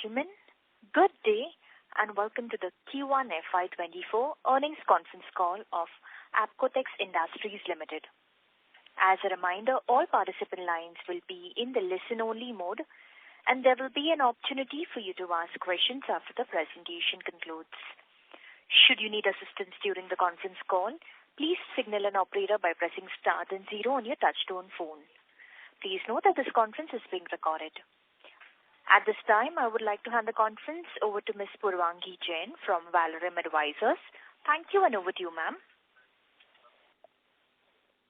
gentlemen, good day and welcome to the Q1 FY24 earnings conference call of Apcotex Industries Limited. As a reminder, all participant lines will be in the listen-only mode and there will be an opportunity for you to ask questions after the presentation concludes. Should you need assistance during the conference call, please signal an operator by pressing star then 0 on your touchtone phone. Please note that this conference is being recorded. At this time, I would like to hand the conference over to Ms. Purvangi Jain from Valorem Advisors. Thank you and over to you, ma'am.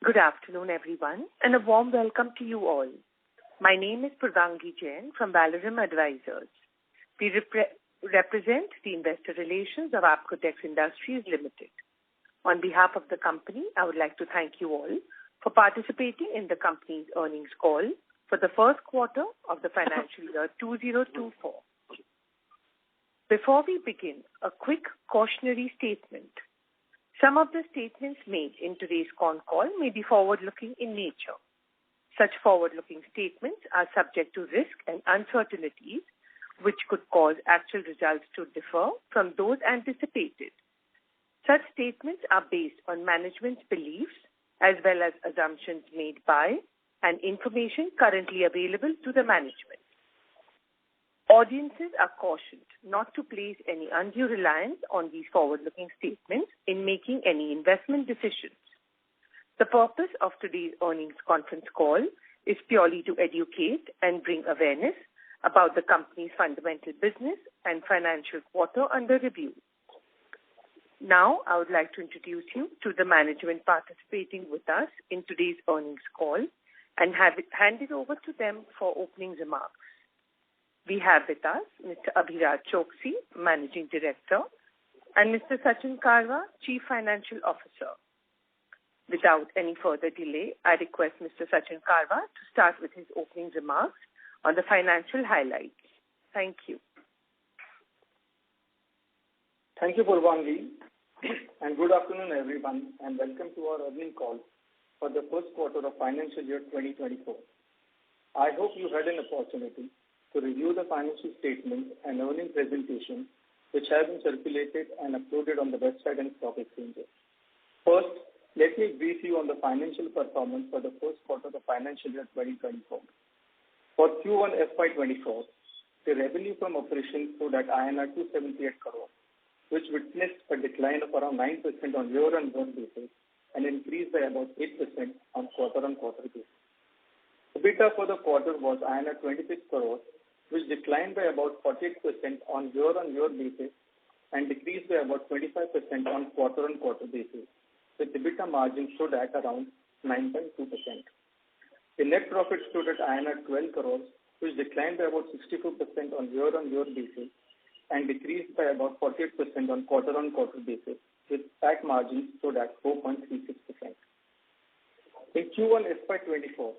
Good afternoon, everyone, and a warm welcome to you all. My name is Purvangi Jain from Valorem Advisors. We represent the investor relations of Apcotex Industries Limited. On behalf of the company, I would like to thank you all for participating in the company's earnings call for the first quarter of the financial year 2024. Before we begin, a quick cautionary statement. Some of the statements made in today's con call may be forward-looking in nature. Such forward-looking statements are subject to risk and uncertainties which could cause actual results to differ from those anticipated. Such statements are based on management's beliefs as well as assumptions made by and information currently available to the management. Audiences are cautioned not to place any undue reliance on these forward-looking statements in making any investment decisions. The purpose of today's earnings conference call is purely to educate and bring awareness about the company's fundamental business and financial quarter under review. Now, I would like to introduce you to the management participating with us in today's earnings call and hand it over to them for opening remarks. We have with us Mr. Abhiraj Choksey, Managing Director, and Mr. Sachin Karwa, Chief Financial Officer. Without any further delay, I request Mr. Sachin Karwa to start with his opening remarks on the financial highlights. Thank you. Thank you, Purvangi, and good afternoon, everyone, and welcome to our earnings call for the first quarter of financial year 2024. I hope you had an opportunity to review the financial statements and earnings presentation which have been circulated and uploaded on the website and stock exchanges. First, let me brief you on the financial performance for the first quarter of financial year 2024. For Q1 FY24, the revenue from operations stood at INR 278 crore, which witnessed a decline of around 9% on year-on-year basis and increased by about 8% on quarter-on-quarter basis. EBITDA for the quarter was 26 crore, which declined by about 48% on year-on-year basis and decreased by about 25% on quarter-on-quarter basis, with EBITDA margin stood at around 9.2%. The net profit stood at 12 crore, which declined by about 64% on year-on-year basis and decreased by about 48% on quarter-on-quarter basis, with PAT margin stood at 4.36%. In Q1 FY24,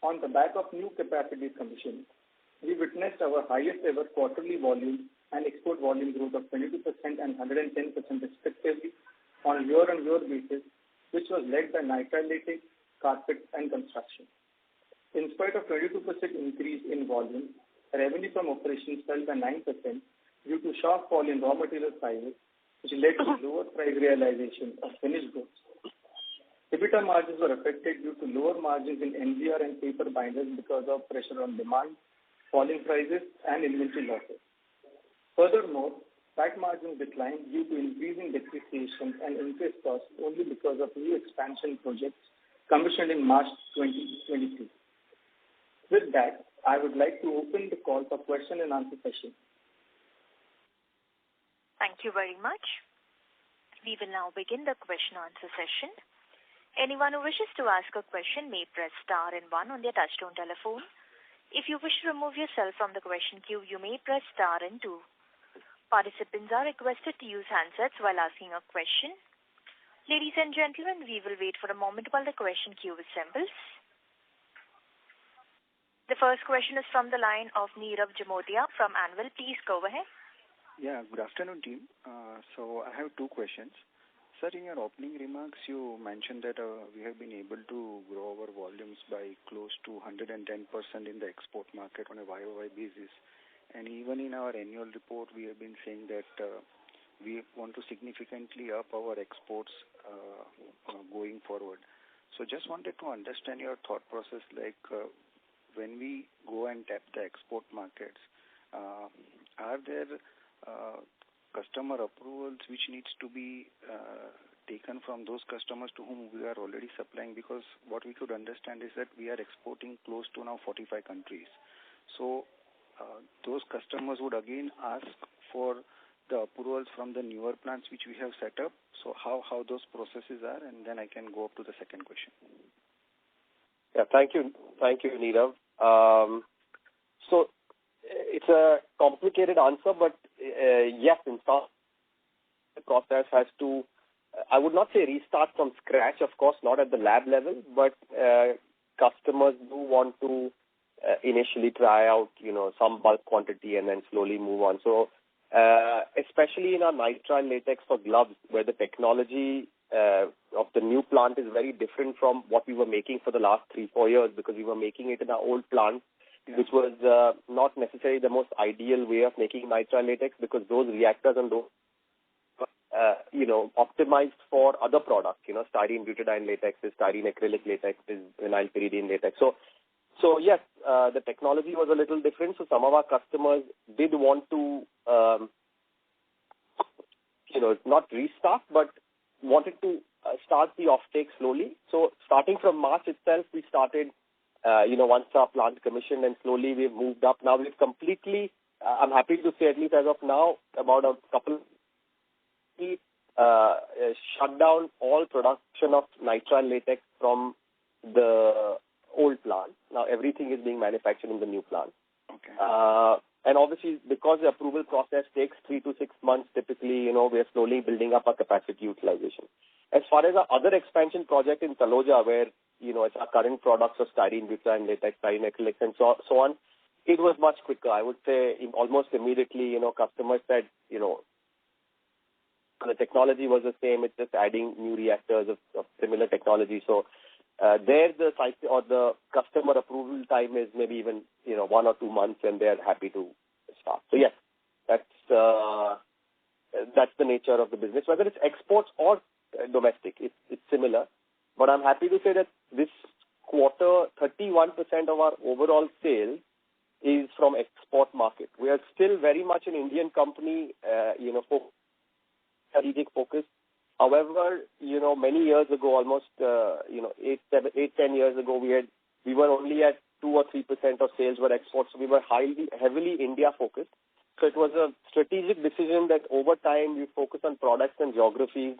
on the back of new capacity commission, we witnessed our highest ever quarterly volume and export volume growth of 22% and 110% respectively on year-on-year basis, which was led by nitrile latex, carpet and construction. In spite of 22% increase in volume, revenue from operations fell by 9% due to sharp fall in raw material prices, which led to lower price realization of finished goods. EBITDA margins were affected due to lower margins in NBR and paper binders because of pressure on demand, falling prices and inventory losses. Furthermore, PAT margins declined due to increasing depreciation and interest costs only because of new expansion projects commissioned in March 2023. With that, I would like to open the call for question and answer session. Thank you very much. We will now begin the question answer session. Anyone who wishes to ask a question may press star and 1 on their touchtone telephone. If you wish to remove yourself from the question queue, you may press star and 2. Participants are requested to use handsets while asking a question. Ladies and gentlemen, we will wait for a moment while the question queue assembles. The first question is from the line of Nirav Jamodia from Anvil. Please go ahead. Yeah, good afternoon, team. So I have two questions. Sir, in your opening remarks, you mentioned that we have been able to grow our volumes by close to 110% in the export market on a YOY basis. And even in our annual report, we have been saying that we want to significantly up our exports going forward. So just wanted to understand your thought process, like when we go and tap the export markets, are there customer approvals which needs to be taken from those customers to whom we are already supplying? Because what we could understand is that we are exporting close to now 45 countries. So those customers would again ask for the approvals from the newer plants which we have set up. So how those processes are, and then I can go up to the second question. Yeah, thank you, Nirav. So it's a complicated answer, but yes, in fact, the process has to, I would not say restart from scratch, of course, not at the lab level, but customers do want to initially try out, some bulk quantity and then slowly move on. So especially in our nitrile latex for gloves, where the technology of the new plant is very different from what we were making for the last 3-4 years, because we were making it in our old plant, which was not necessarily the most ideal way of making nitrile latex, because those reactors and those optimized for other products, styrene butadiene latex, styrene acrylic latex, vinyl pyridine latex. So yes, the technology was a little different. So some of our customers did want to, not restart, but wanted to start the offtake slowly. So starting from March itself, we started, once our plant commissioned, and slowly we've moved up. Now we've completely, I'm happy to say, at least as of now, about a couple shut down all production of nitrile latex from the old plant. Now everything is being manufactured in the new plant. Okay. And obviously, because the approval process takes 3 to 6 months, typically, we are slowly building up our capacity utilization. As far as our other expansion project in Taloja, where, it's our current products of styrene butadiene latex, styrene acrylic, and so on, it was much quicker. I would say almost immediately, customers said, the technology was the same. It's just adding new reactors of similar technology. So there the site or the customer approval time is maybe even 1 or 2 months, and they're happy to start. So yes, that's the nature of the business. Whether it's exports or domestic, it's similar. But I'm happy to say that this quarter, 31% of our overall sales is from export market. We are still very much an Indian company, strategic focus. However, many years ago, almost 8-10 years ago, we were only at 2 or 3% of sales were exports. So we were heavily India focused. So it was a strategic decision that over time we focus on products and geographies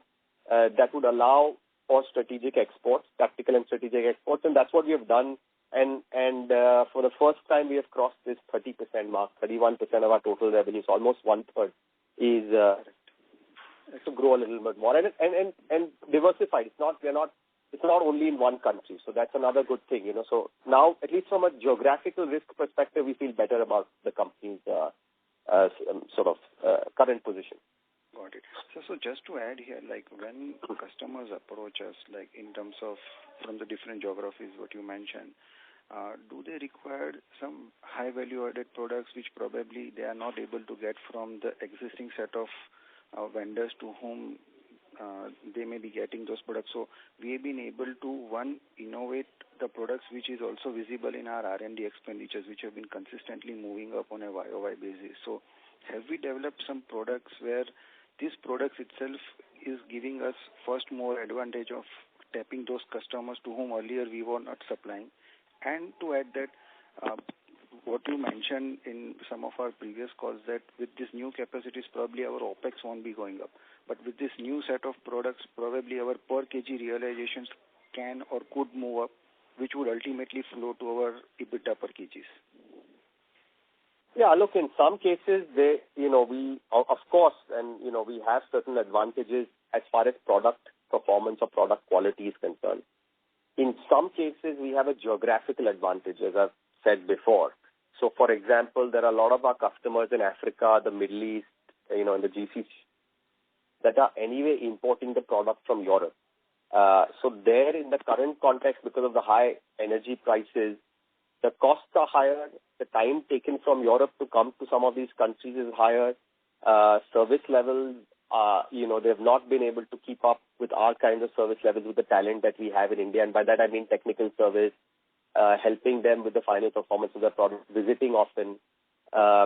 that would allow for strategic exports, tactical and strategic exports, and that's what we have done. And for the first time, we have crossed this 30% mark. 31% of our total revenues, almost 1/3, is to grow a little bit more and diversified. It's not only in one country, so that's another good thing. So now, at least from a geographical risk perspective, we feel better about the company's current position. Got it. So just to add here, like when customers approach us, like in terms of from the different geographies, what you mentioned, do they require some high value added products which probably they are not able to get from the existing set of vendors to whom they may be getting those products? So we have been able to, one, innovate the products which is also visible in our R&D expenditures, which have been consistently moving up on a YOY basis. So have we developed some products where these products itself is giving us first more advantage of tapping those customers to whom earlier we were not supplying? And to add that, what you mentioned in some of our previous calls, that with this new capacities, probably our OPEX won't be going up. But with this new set of products, probably our per kg realizations can or could move up, which would ultimately flow to our EBITDA per kgs. Yeah, look, in some cases, we, of course, and, we have certain advantages as far as product performance or product quality is concerned. In some cases, we have a geographical advantage, as I've said before. So, for example, there are a lot of our customers in Africa, the Middle East, in the GCC, that are anyway importing the product from Europe. So there, in the current context, because of the high energy prices, the costs are higher, the time taken from Europe to come to some of these countries is higher, service levels, they've not been able to keep up with our kinds of service levels with the talent that we have in India. And by that I mean technical service, helping them with the final performance of their product, visiting often,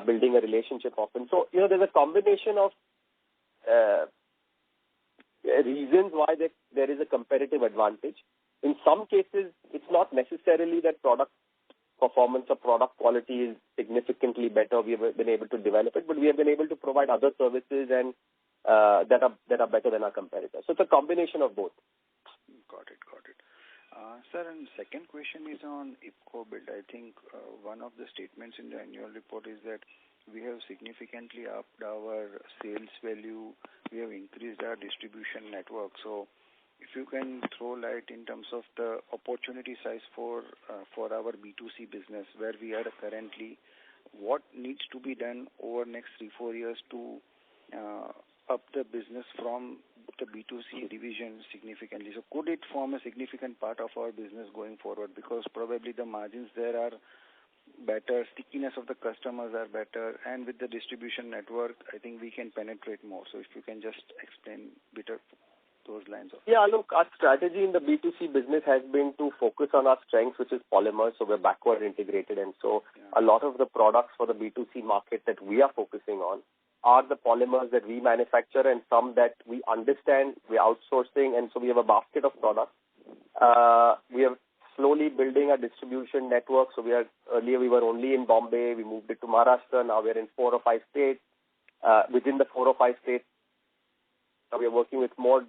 building a relationship often. So, there's a combination of reasons why there is a competitive advantage. In some cases, it's not necessarily that product performance or product quality is significantly better. We have been able to develop it, but we have been able to provide other services and that are better than our competitors. So it's a combination of both. Got it. Sir, and second question is on IPCO build. I think one of the statements in the annual report is that we have significantly upped our sales value. We have increased our distribution network. So if you can throw light in terms of the opportunity size for our B2C business, where we are currently, what needs to be done over next 3-4 years to up the business from the B2C division significantly? So could it form a significant part of our business going forward? Because probably the margins there are better, stickiness of the customers are better, and with the distribution network, I think we can penetrate more. So if you can just explain a bit of those lines of. Yeah, look, our strategy in the B2C business has been to focus on our strengths, which is polymers, so we're backward integrated, and so a lot of the products for the B2C market that we are focusing on are the polymers that we manufacture and some that we understand, we're outsourcing, and so we have a basket of products. We are slowly building a distribution network. So earlier we were only in Bombay, we moved it to Maharashtra, now we're in 4 or 5 states. Within the 4 or 5 states, we are working with more,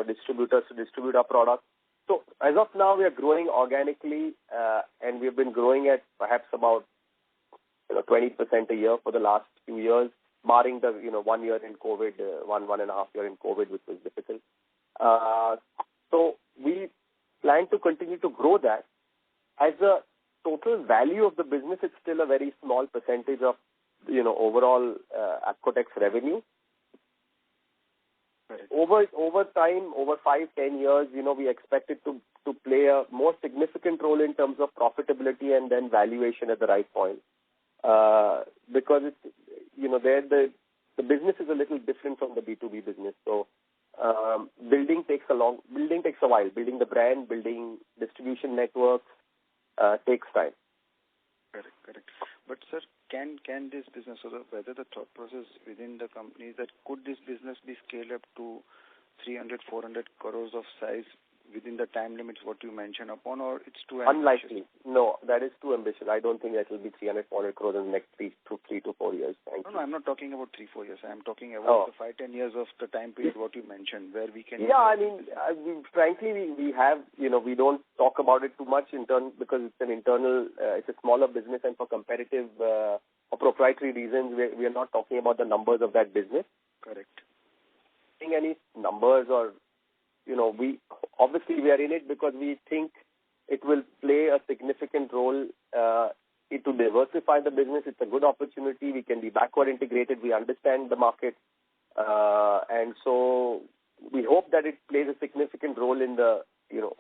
distributors to distribute our products. So as of now, we are growing organically, and we've been growing at perhaps about 20% a year for the last few years, barring the 1 year in COVID, 1.5 year in COVID, which was difficult. So we plan to continue to grow that. As a total value of the business, it's still a very small percentage of overall Apcotex revenue. Right. Over time, over 5-10 years, we expect it to play a more significant role in terms of profitability and then valuation at the right point. Because it's, the business is a little different from the B2B business. So building takes a while. Building the brand, building distribution networks takes time. Correct. But sir, can this business, whether the thought process within the company is that could this business be scaled up to 300-400 crores of size within the time limits what you mentioned upon, or it's too ambitious? Unlikely. No, that is too ambitious. I don't think that will be 300-400 crores in the next 3 to 4 years. No, I'm not talking about 3-4 years. I'm talking about the 5-10 years of the time period what you mentioned, where we can. Yeah, frankly, we have, we don't talk about it too much because it's an internal, it's a smaller business, and for competitive or proprietary reasons, we are not talking about the numbers of that business. Correct. Any numbers or, we are in it because we think it will play a significant role to diversify the business. It's a good opportunity. We can be backward integrated. We understand the market. And so we hope that it plays a significant role in the,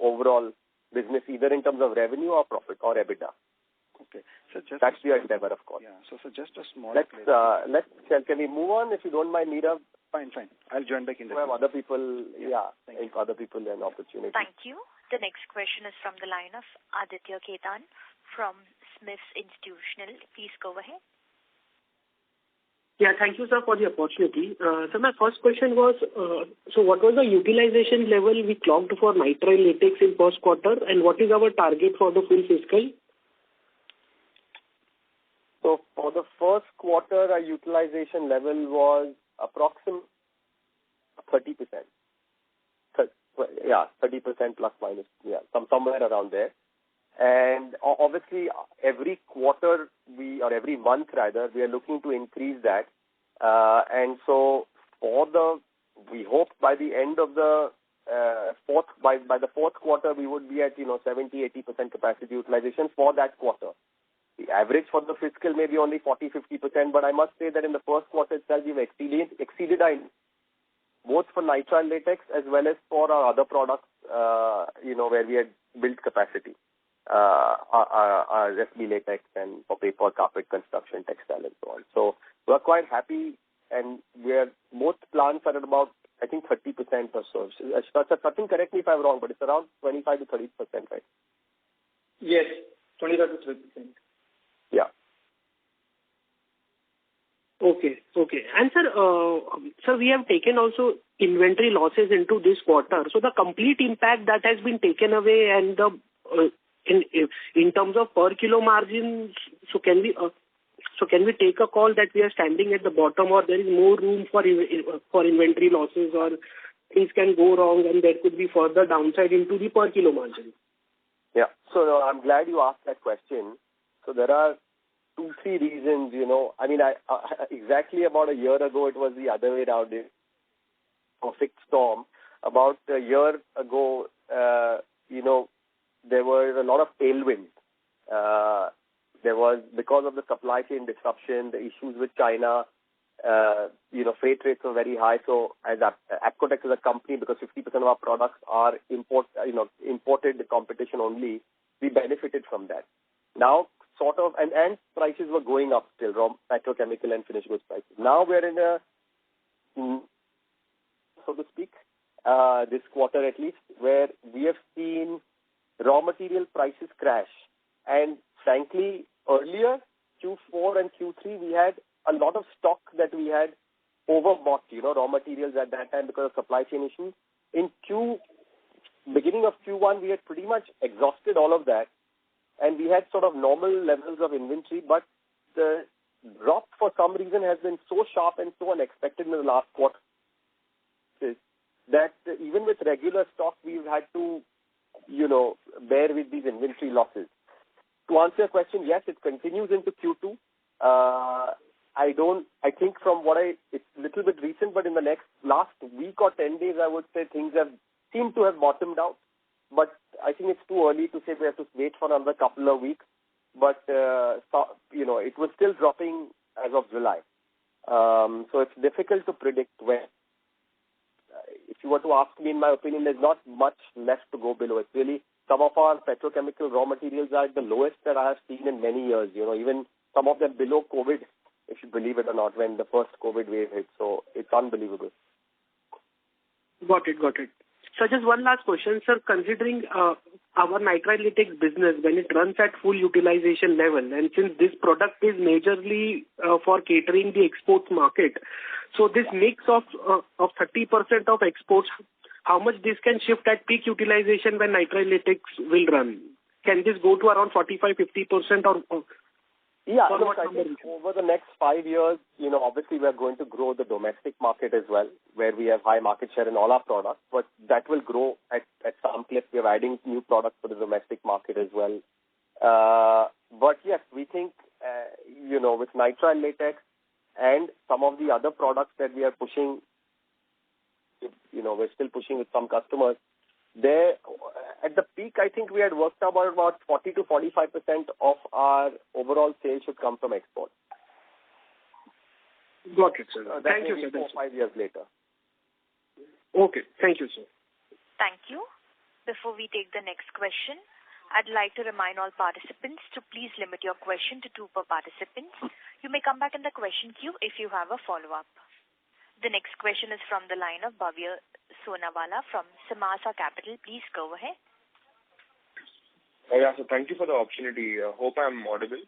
overall business, either in terms of revenue or profit or EBITDA. Okay. So that's your endeavor, of course. Yeah. So just a small. Can we move on, if you don't mind, Meera? Fine. I'll join back in the. We have other people. Other people an opportunity. Thank you. The next question is from the line of Aditya Ketan from Smith's Institutional. Please go ahead. Yeah, thank you, sir, for the opportunity. So my first question was, so what was the utilization level we clocked for nitrile latex in first quarter, and what is our target for the full fiscal? So for the first quarter, our utilization level was approximately 30%. 30% plus minus. Yeah, somewhere around there. And obviously, every quarter every month rather, we are looking to increase that. And so we hope by the end of the by the fourth quarter, we would be at 70-80% capacity utilization for that quarter. The average for the fiscal may be only 40-50%, but I must say that in the first quarter itself, we've exceeded our, both for nitrile latex as well as for our other products, where we had built capacity. our SB latex and for paper, carpet, construction, textile, and so on. So we're quite happy, and both plants are at about, I think, 30% or so. Sachin, correct me if I'm wrong, but it's around 25 to 30%, right? Yes, 25 to 30%. Yeah. Okay. And sir, we have taken also inventory losses into this quarter. So the complete impact that has been taken away, and the in terms of per kilo margins, so can we take a call that we are standing at the bottom, or there is more room for inventory losses, or things can go wrong and there could be further downside into the per kilo margin? Yeah. So I'm glad you asked that question. So there are 2-3 reasons, I mean, exactly about a year ago, it was the other way around. Perfect storm. About a year ago, there were a lot of tailwinds. There was, because of the supply chain disruption, the issues with China, freight rates were very high. So as Apcotex is a company, because 50% of our products are imported competition only, we benefited from that. Now, sort of, and prices were going up still, raw petrochemical and finished goods prices. Now we're in a, so to speak, this quarter at least, where we have seen raw material prices crash. And frankly, earlier, Q4 and Q3, we had a lot of stock that we had overbought, raw materials at that time because of supply chain issues. In beginning of Q1, we had pretty much exhausted all of that, and we had sort of normal levels of inventory, but the drop for some reason has been so sharp and so unexpected in the last quarter that even with regular stock, we've had to, bear with these inventory losses. To answer your question, yes, it continues into Q2. I think from it's a little bit recent, but in the last week or 10 days, I would say things seem to have bottomed out. But I think it's too early to say. We have to wait for another couple of weeks. But, it was still dropping as of July. So it's difficult to predict when. If you were to ask me, in my opinion, there's not much left to go below. It's really, some of our petrochemical raw materials are at the lowest that I have seen in many years. Even some of them below COVID, if you believe it or not, when the first COVID wave hit. So it's unbelievable. Got it. So just one last question, sir. Considering our nitrile latex business, when it runs at full utilization level, and since this product is majorly for catering the exports market, so this mix of 30% of exports, how much this can shift at peak utilization when nitrile latex will run? Can this go to around 45-50% or? Yeah, look, I think over the next 5 years, obviously we are going to grow the domestic market as well, where we have high market share in all our products, but that will grow at some clip. We are adding new products for the domestic market as well. But yes, we think, with nitrile latex and some of the other products that we are pushing, we're still pushing with some customers. There, at the peak, I think we had worked out about 40 to 45% of our overall sales should come from export. Got it, sir. Thank you, sir. 4-5 years later. Okay. Thank you, sir. Thank you. Before we take the next question, I'd like to remind all participants to please limit your question to 2 per participant. You may come back in the question queue if you have a follow-up. The next question is from the line of Bhavya Sonawala from Samasa Capital. Please go ahead. Yeah, so thank you for the opportunity. Hope I'm audible.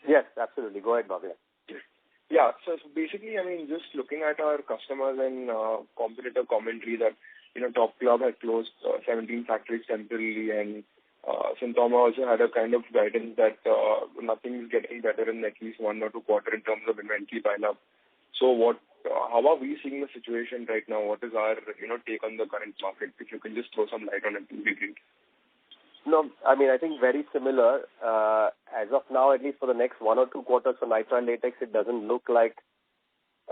Yes, absolutely. Go ahead, Bhavya. Yeah, so basically, just looking at our customers and competitor commentary that, Top Club had closed 17 factories temporarily, and Synthomer also had a kind of guidance that nothing is getting better in at least 1 or 2 quarters in terms of inventory pile-up. So how are we seeing the situation right now? What is our, take on the current market? If you can just throw some light on it, it would be great. No, I think very similar. As of now, at least for the next 1 or 2 quarters for nitrile latex, it doesn't look like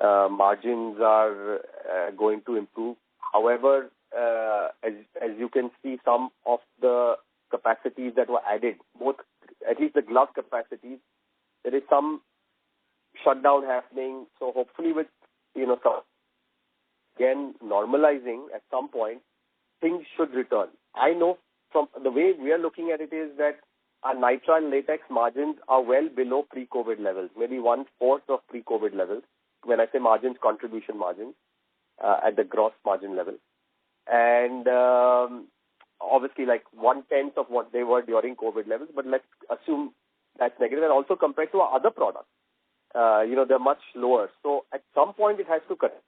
margins are going to improve. However, as you can see, some of the capacities that were added, both, at least the glove capacities, there is some shutdown happening. So hopefully with, again, normalizing at some point, things should return. I know from the way we are looking at it is that our nitrile latex margins are well below pre-COVID levels, maybe 1/4 of pre-COVID levels. When I say margins, contribution margins at the gross margin level. And obviously like 1/10 of what they were during COVID levels, but let's assume that's negative. And also compared to our other products, they're much lower. So at some point it has to correct.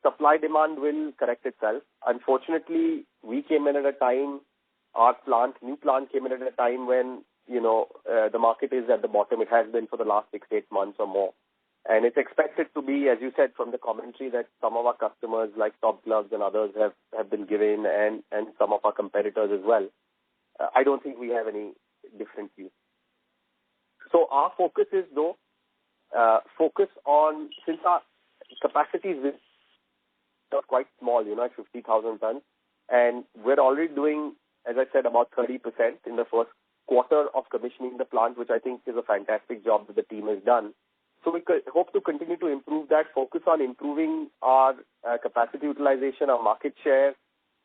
Supply demand will correct itself. Unfortunately, we came in at a time, our new plant came in at a time when, the market is at the bottom. It has been for the last 6-8 months or more. And it's expected to be, as you said from the commentary, that some of our customers like Top Gloves and others have been given and some of our competitors as well. I don't think we have any different view. So our focus is though, since our capacities are quite small, at 50,000 tons, and we're already doing, as I said, about 30% in the first quarter of commissioning the plant, which I think is a fantastic job that the team has done. So we hope to continue to improve that, focus on improving our capacity utilization, our market share,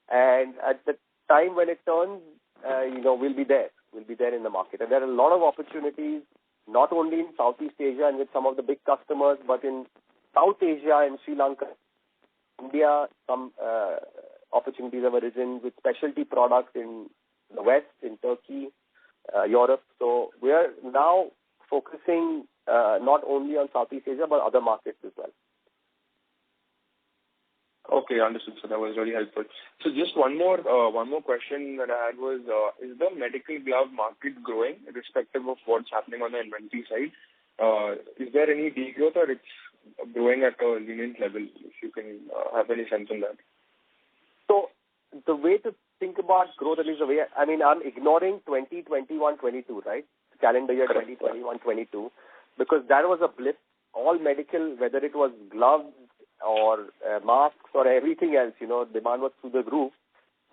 and at the time when it turns, we'll be there. We'll be there in the market. And there are a lot of opportunities, not only in Southeast Asia and with some of the big customers, but in South Asia and Sri Lanka, India, some opportunities have arisen with specialty products in the West, in Turkey, Europe. So we are now focusing not only on Southeast Asia, but other markets as well. Okay, understood. So that was really helpful. So just one more question that I had was, is the medical glove market growing irrespective of what's happening on the inventory side? Is there any degrowth or it's growing at a lenient level, if you can have any sense on that? So the way to think about growth, at least the way, I'm ignoring 2021-22, right? Calendar year 2021-22, because that was a blip. All medical, whether it was gloves or masks or everything else, demand was through the roof.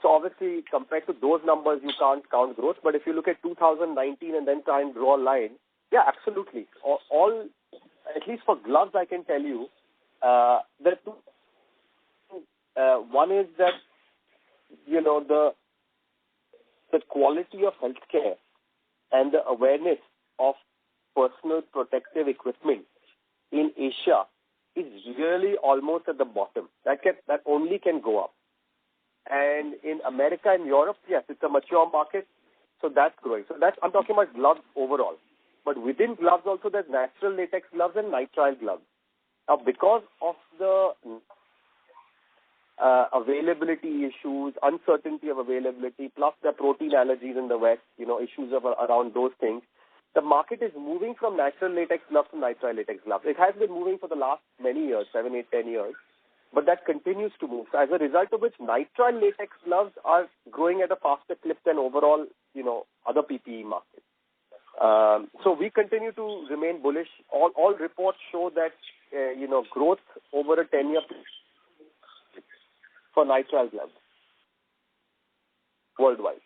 So obviously, compared to those numbers, you can't count growth. But if you look at 2019 and then try and draw a line, yeah, absolutely. All at least for gloves, I can tell you, there are two. One is that, the quality of healthcare and the awareness of personal protective equipment in Asia is really almost at the bottom. That only can go up. And in America and Europe, yes, it's a mature market, so that's growing. So I'm talking about gloves overall. But within gloves also, there's natural latex gloves and nitrile gloves. Now, because of the availability issues, uncertainty of availability, plus the protein allergies in the West, issues around those things, the market is moving from natural latex gloves to nitrile latex gloves. It has been moving for the last many years, 7, 8, 10 years, but that continues to move. So as a result of which, nitrile latex gloves are growing at a faster clip than overall, other PPE markets. So we continue to remain bullish. All reports show that, growth over a 10-year period for nitrile gloves worldwide.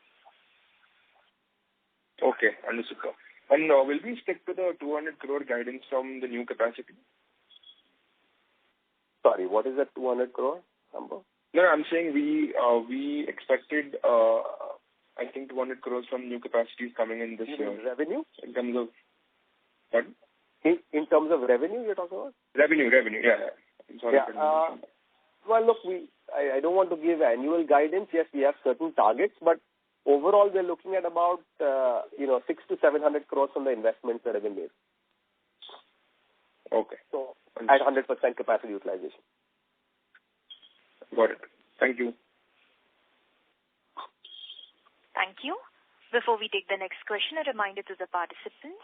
Okay, understood. And will we stick to the 200 crore guidance from the new capacity? Sorry, what is that 200 crore number? No, I'm saying we expected, I think 200 crores from new capacities coming in this year. Revenue? In terms of, pardon? In terms of revenue you're talking about? Revenue, yeah. I'm sorry. Yeah. Well, look, I don't want to give annual guidance. Yes, we have certain targets, but overall we're looking at about 600 to 700 crores from the investments that have been made. Okay. So at 100% capacity utilization. Got it. Thank you. Thank you. Before we take the next question, a reminder to the participants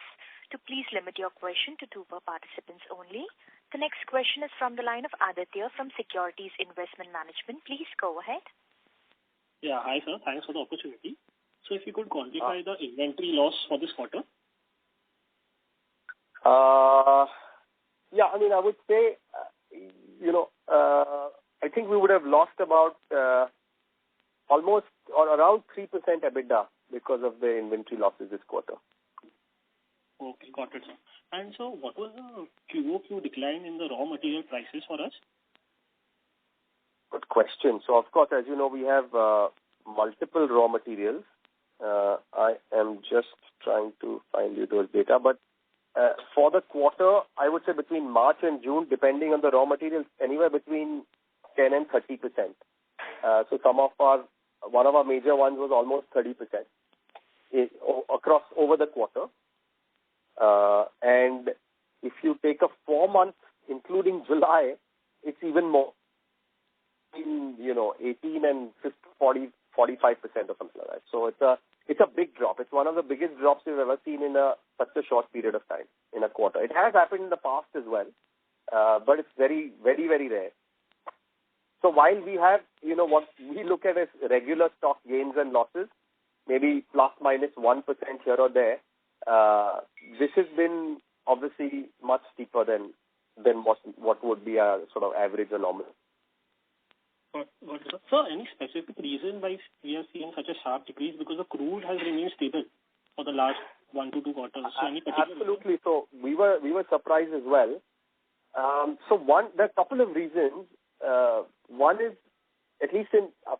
to please limit your question to 2 per participants only. The next question is from the line of Aditya from Securities Investment Management. Please go ahead. Yeah, hi sir. Thanks for the opportunity. So if you could quantify the inventory loss for this quarter? Yeah, I would say, I think we would have lost about almost or around 3% EBITDA because of the inventory losses this quarter. Okay, got it, sir. And so what was the QOQ decline in the raw material prices for us? Good question. So, of course, as you know, we have multiple raw materials. I am just trying to find you those data, but for the quarter, I would say between March and June, depending on the raw materials, anywhere between 10 and 30%. So one of our major ones was almost 30% across over the quarter. And if you take a 4 months, including July, it's even more. 18 and 45% or something like that. So it's a big drop. It's one of the biggest drops we've ever seen in such a short period of time in a quarter. It has happened in the past as well, but it's very, very, very rare. So while we have, what we look at as regular stock gains and losses, maybe plus minus 1% here or there, this has been obviously much steeper than what would be a sort of average or normal. So any specific reason why we are seeing such a sharp decrease? Because the crude has remained stable for the last 1 to 2 quarters. So any particular Absolutely. Reason? So we were surprised as well. There are a couple of reasons. One is, at least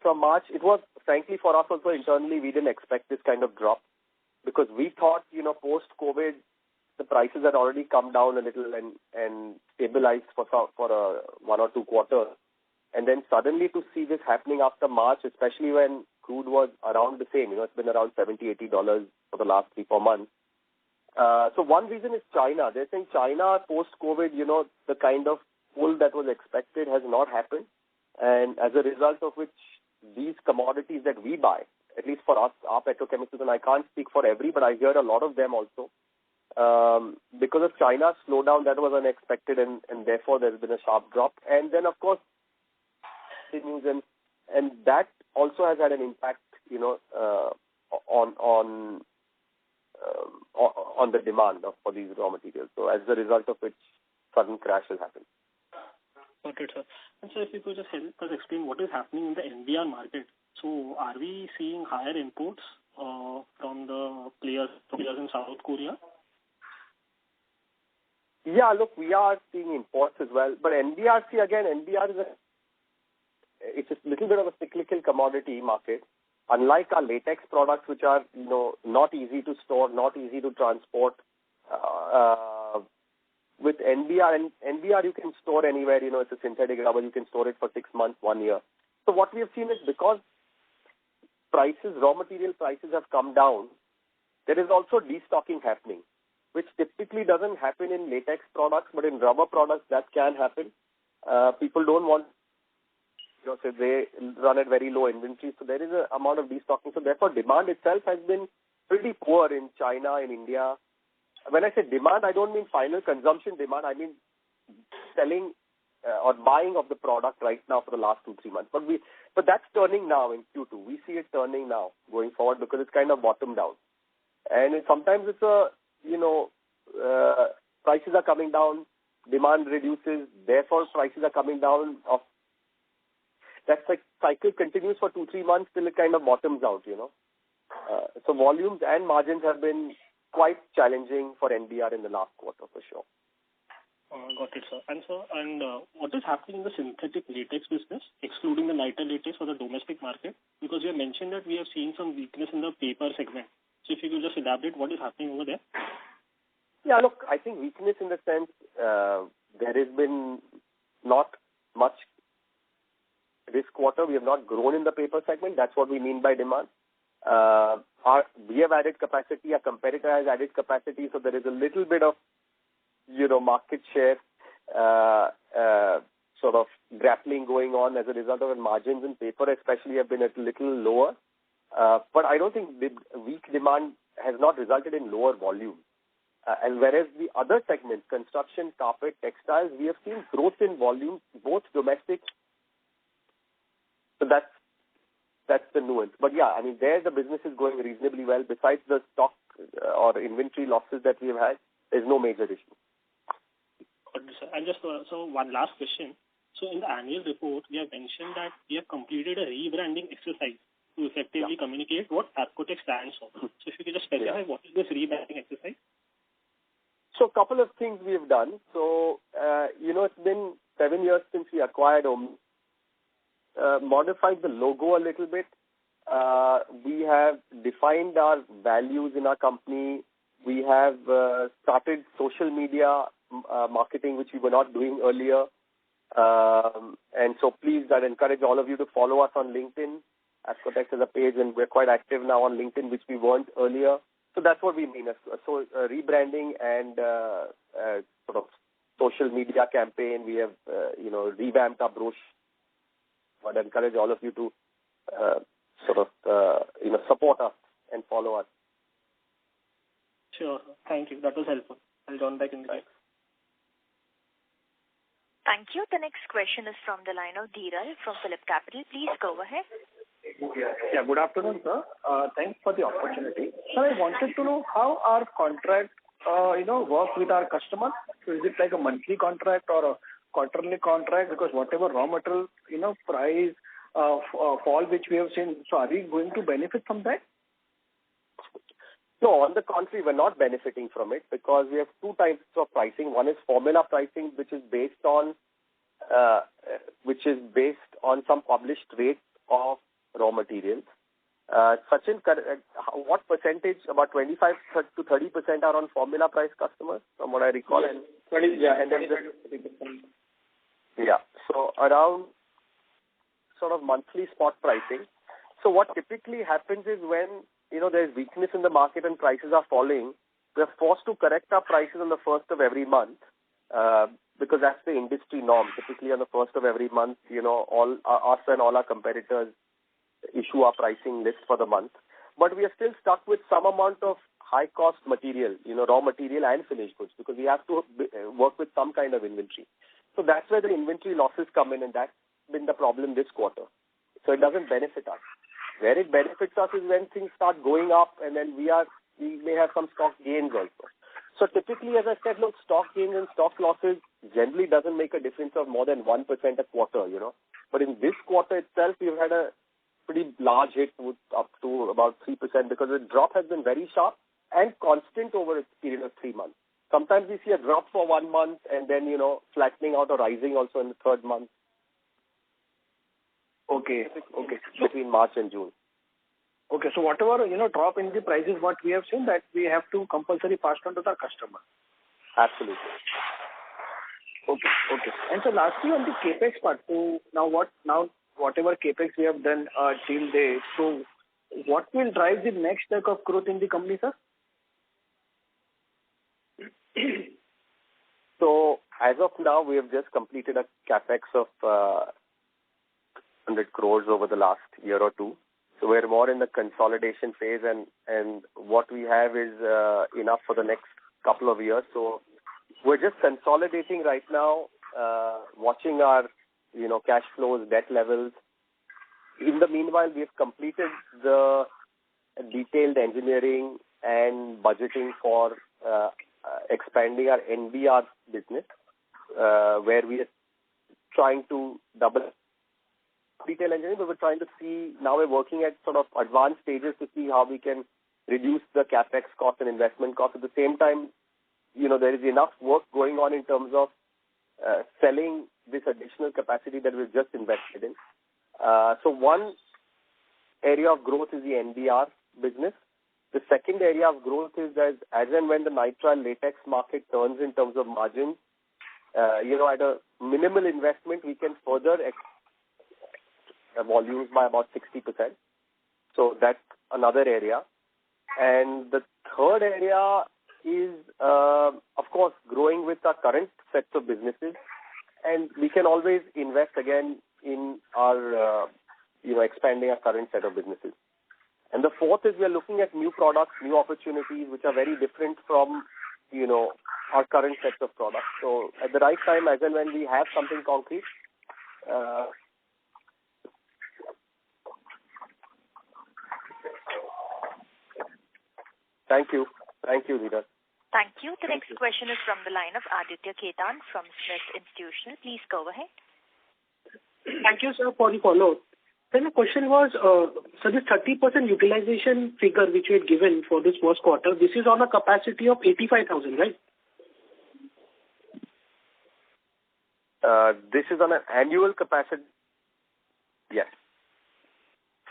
from March, it was frankly for us also internally, we didn't expect this kind of drop because we thought, post-COVID, the prices had already come down a little and stabilized for 1 or 2 quarters. And then suddenly to see this happening after March, especially when crude was around the same, it's been around $70, $80 for the last 3-4 months. So one reason is China. They're saying China post-COVID, the kind of pull that was expected has not happened. And as a result of which these commodities that we buy, at least for us, our petrochemicals, and I can't speak for every, but I hear a lot of them also, because of China's slowdown, that was unexpected and therefore there's been a sharp drop. And then, of course, and that also has had an impact, on the demand for these raw materials. So as a result of which, sudden crash has happened. Okay, sir. And so if you could just help us explain what is happening in the NBR market. So are we seeing higher imports from the players in South Korea? Yeah, look, we are seeing imports as well. But NBR is it's a little bit of a cyclical commodity market. Unlike our latex products, which are not easy to store, not easy to transport, with NBR you can store anywhere. It's a synthetic rubber. You can store it for 6 months, 1 year. So what we have seen is because raw material prices have come down, there is also destocking happening, which typically doesn't happen in latex products, but in rubber products that can happen. People don't want. So they run at very low inventory. So there is an amount of destocking. So therefore, demand itself has been pretty poor in China, in India. When I say demand, I don't mean final consumption demand. I mean selling or buying of the product right now for the last 2-3 months. But that's turning now in Q2. We see it turning now going forward because it's kind of bottomed out. And sometimes it's prices are coming down, demand reduces, therefore prices are coming down. That cycle continues for 2-3 months till it kind of bottoms out, So volumes and margins have been quite challenging for NBR in the last quarter for sure. Got it, sir. And what is happening in the synthetic latex business, excluding the nitrile latex for the domestic market? Because you have mentioned that we have seen some weakness in the paper segment. So if you could just elaborate what is happening over there? Yeah, look, I think weakness in the sense there has been not much. This quarter, we have not grown in the paper segment. That's what we mean by demand. We have added capacity. Our competitor has added capacity. So there is a little bit of, market share sort of grappling going on as a result of margins in paper, especially have been a little lower. But I don't think the weak demand has not resulted in lower volume. And whereas the other segments, construction, carpet, textiles, we have seen growth in volume, both domestic. So that's the nuance. But yeah, I mean, there the business is going reasonably well. Besides the stock or inventory losses that we have had, there's no major issue. And just so one last question. So in the annual report, we have mentioned that we have completed a rebranding exercise to effectively communicate what Apcotex stands for. So if you could just specify what is this rebranding exercise? So a couple of things we have done. So, it's been 7 years since we acquired modified the logo a little bit, we have defined our values in our company. We have started social media marketing, which we were not doing earlier. And so please, I'd encourage all of you to follow us on LinkedIn. Apcotex has a page, and we're quite active now on LinkedIn, which we weren't earlier. So that's what we mean. So rebranding and sort of social media campaign. We have, revamped our brochure. I'd encourage all of you to support us and follow us. Sure. Thank you. That was helpful. I'll join back in the queue. Thank you. The next question is from the line of Dhiral from Phillip Capital. Please go ahead. Yeah, good afternoon, sir. Thanks for the opportunity. Sir, I wanted to know how our contract, work with our customers. So is it like a monthly contract or a quarterly contract? Because whatever raw material, price fall which we have seen, so are we going to benefit from that? No, on the contrary, we're not benefiting from it because we have two types of pricing. One is formula pricing, which is based on some published rates of raw materials. Sachin, what percentage? About 25 to 30% are on formula price customers, from what I recall. Yeah. So around sort of monthly spot pricing. So what typically happens is when there's weakness in the market and prices are falling, we're forced to correct our prices on the first of every month because that's the industry norm. Typically on the first of every month, all us and all our competitors issue our pricing list for the month. But we are still stuck with some amount of high-cost material, raw material and finished goods, because we have to work with some kind of inventory. So that's where the inventory losses come in, and that's been the problem this quarter. So it doesn't benefit us. Where it benefits us is when things start going up, and then we may have some stock gains also. So typically, as I said, look, stock gains and stock losses generally doesn't make a difference of more than 1% a quarter, But in this quarter itself, we've had a pretty large hit up to about 3% because the drop has been very sharp and constant over a period of 3 months. Sometimes we see a drop for 1 month and then, flattening out or rising also in the third month. Okay. Between March and June. Okay, so whatever, drop in the prices, what we have seen, that we have to compulsory pass on to the customer. Absolutely. Okay. And so lastly on the capex part, so whatever capex we have done till date, so what will drive the next leg of growth in the company, sir? So as of now, we have just completed a capex of 100 crores over the last year or two. So we're more in the consolidation phase, and what we have is enough for the next couple of years. So we're just consolidating right now, watching our cash flows, debt levels. In the meanwhile, we have completed the detailed engineering and budgeting for expanding our NBR business, where we are trying to double detail engineering, but we're trying to see, now we're working at sort of advanced stages to see how we can reduce the capex cost and investment cost. At the same time, there is enough work going on in terms of selling this additional capacity that we've just invested in. So one area of growth is the NBR business. The second area of growth is that as and when the nitrile latex market turns in terms of margins, at a minimal investment, we can further volumes by about 60%. So that's another area. And the third area is, of course, growing with our current sets of businesses. And we can always invest again in our, expanding our current set of businesses. And the fourth is we are looking at new products, new opportunities, which are very different from, our current sets of products. So at the right time, as and when we have something concrete, Thank you, Neeraj. Thank you. The next question is from the line of Aditya Khetan from Smith Institutional. Please go ahead. Thank you, sir, for the follow-up. Then the question was, so this 30% utilization figure which you had given for this first quarter, this is on a capacity of 85,000, right? This is on an annual capacity. Yes.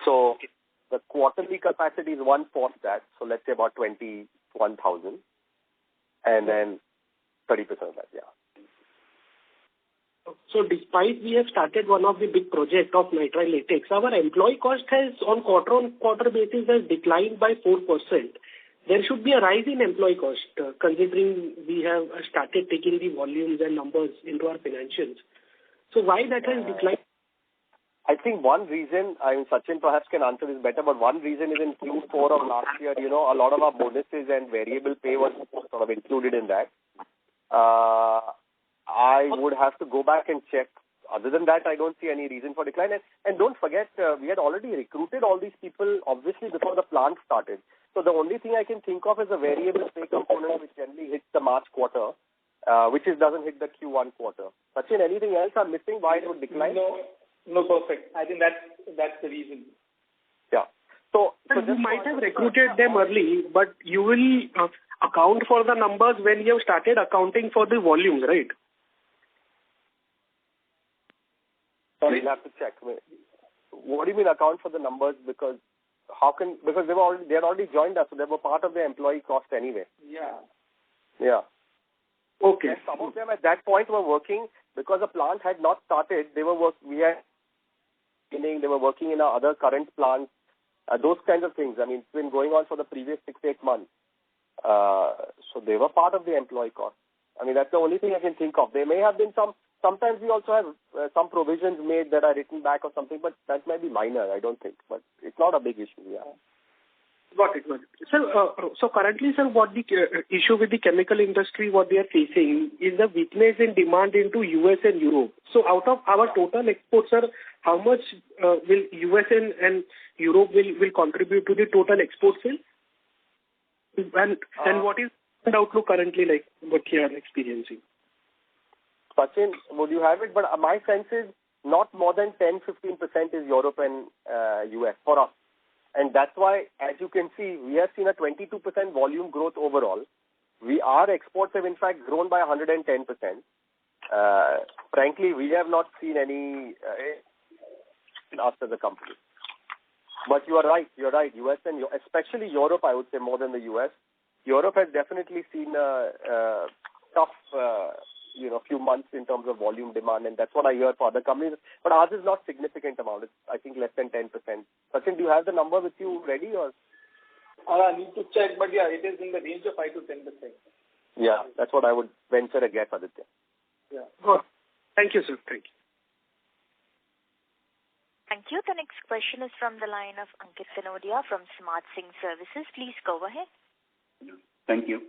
So The quarterly capacity is 1/4 that, so let's say about 21,000, and then 30% of that, yeah. So despite we have started one of the big project of nitrile latex, our employee cost has on quarter basis has declined by 4%. There should be a rise in employee cost, considering we have started taking the volumes and numbers into our financials. So why that has declined? I think one reason, Sachin perhaps can answer this better, but one reason is in Q4 of last year, a lot of our bonuses and variable pay was sort of included in that. I would have to go back and check. Other than that, I don't see any reason for decline. And don't forget, we had already recruited all these people, obviously, before the plant started. So the only thing I can think of is a variable pay component which generally hits the March quarter, which doesn't hit the Q1 quarter. Sachin, anything else I'm missing why it would decline? No, perfect. I think that's the reason. Yeah. So you might have recruited them early, but you will account for the numbers when you have started accounting for the volumes, right? Sorry, you'll have to check. What do you mean account for the numbers? Because they had already joined us, so they were part of the employee cost anyway. Yeah. Okay. And some of them at that point were working because the plant had not started. They were working in our other current plants, those kinds of things. I mean, it's been going on for the previous 6-8 months. So they were part of the employee cost. I mean, that's the only thing I can think of. There may have been sometimes we also have some provisions made that are written back or something, but that might be minor, I don't think. But it's not a big issue, yeah. Got it. Sir, so currently, sir, what the issue with the chemical industry, what they are facing is the weakness in demand into US and Europe. So out of our total exports, sir, how much will US and Europe will contribute to the total export sale? And what is the outlook currently like, what you are experiencing? Sachin, would you have it? But my sense is not more than 10-15% is Europe and US for us. And that's why, as you can see, we have seen a 22% volume growth overall. Our exports have in fact grown by 110%. Frankly, we have not seen any in us as a company. But you are right. US and especially Europe, I would say more than the US. Europe has definitely seen a tough few months in terms of volume demand, and that's what I hear for other companies. But ours is not significant amount. It's, I think, less than 10%. Sachin, do you have the number with you ready, or? I need to check, but yeah, it is in the range of 5 to 10%. Yeah, that's what I would venture a guess, Aditya. Yeah. Good. Thank you, sir. Thank you. Thank you. The next question is from the line of Ankit Tanodia from Smart Sync Services. Please go ahead. Thank you.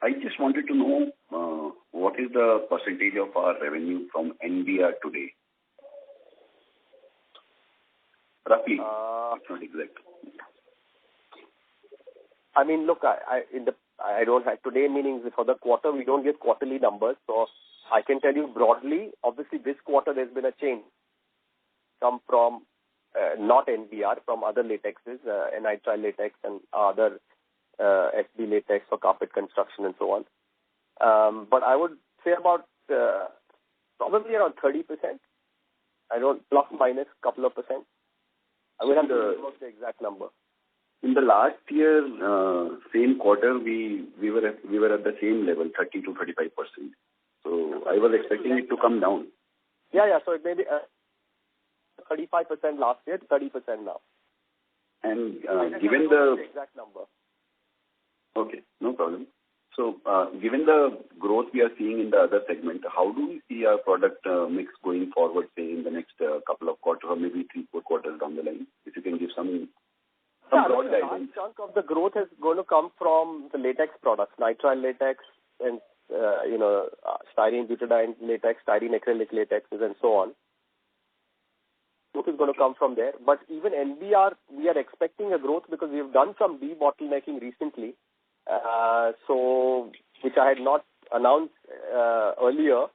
I just wanted to know what is the percentage of our revenue from NBR today? Roughly, it's not exact. I mean, look, I don't have today, meaning for the quarter, we don't give quarterly numbers. So I can tell you broadly, obviously this quarter there's been a change. Come from not NBR, from other latexes, nitrile latex and other SB latex for carpet construction and so on. But I would say about probably around 30%. I don't plus minus couple of percent. I will have to work the exact number. In the last year, same quarter, we were at the same level, 30 to 35%. So I was expecting it to come down. Yeah. So it may be 35% last year, 30% now. And given the exact number. Okay, no problem. So, given the growth we are seeing in the other segment, how do we see our product mix going forward, say, in the next couple of quarters or maybe 3-4 quarters down the line? If you can give some broad guidance. A large chunk of the growth is going to come from the latex products, nitrile latex and, styrene butadiene latex, styrene acrylic latexes and so on. Growth is going to come from there. But even NBR, we are expecting a growth because we have done some debottlenecking recently. So, which I had not announced earlier,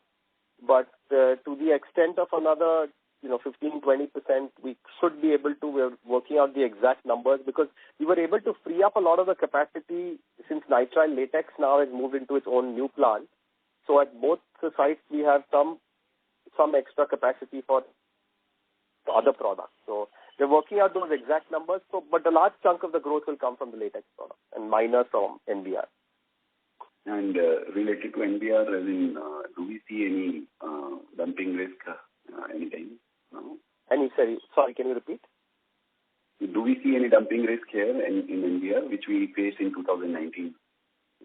but to the extent of another, 15-20%, we should be able to. We're working out the exact numbers because we were able to free up a lot of the capacity since nitrile latex now has moved into its own new plant. So at both the sites, we have some extra capacity for other products. So we're working out those exact numbers. So, but the large chunk of the growth will come from the latex product and minor from NBR. And related to NBR, as in, do we see any dumping risk anytime now? Sorry, can you repeat? Do we see any dumping risk here in NBR, which we faced in 2019?